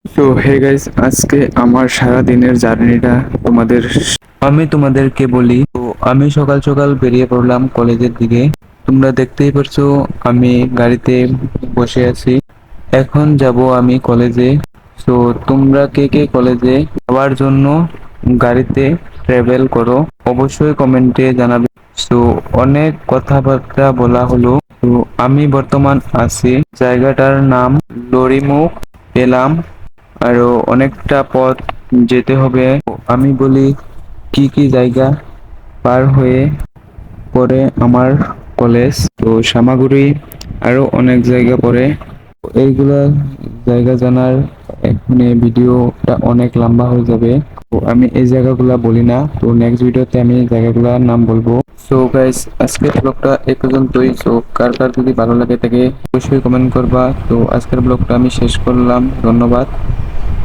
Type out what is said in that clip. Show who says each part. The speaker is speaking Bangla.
Speaker 1: তো হে গাইস, আজকে আমার সারা দিনের জার্নিটা তোমাদেরকে বলি। তো আমি সকাল সকাল বেরিয়ে পড়লাম কলেজের দিকে। তোমরা দেখতেই পারছো আমি গাড়িতে বসে আছি। এখন যাব আমি কলেজে। তো তোমরা কে কে কলেজে যাওয়ার জন্য গাড়িতে ট্রাভেল করো অবশ্যই কমেন্টে জানাবে। তো অনেক কথাবার্তা বলা হলো। তো আমি বর্তমান আছি জায়গাটার নাম লরিমুখ এলাম, আরো অনেকটা পথ যেতে হবে। আমি বলি কি কি জায়গা পার হয়ে পরে আমার কলেজ, তো সামাগুড়ি আরো অনেক জায়গা পড়ে। এইগুলা জায়গা জানার এখানে ভিডিওটা অনেক লম্বা হয়ে যাবে। তো আমি এই জায়গাগুলা বলি না, তো নেক্সট ভিডিওতে আমি জায়গাগুলোর নাম বলবো। সো গাইস, আজকের ব্লগটা এই পর্যন্তই। সো কার কার যদি ভালো লাগে থাকে অবশ্যই কমেন্ট করবা। তো আজকের ব্লগটা আমি শেষ করলাম, ধন্যবাদ।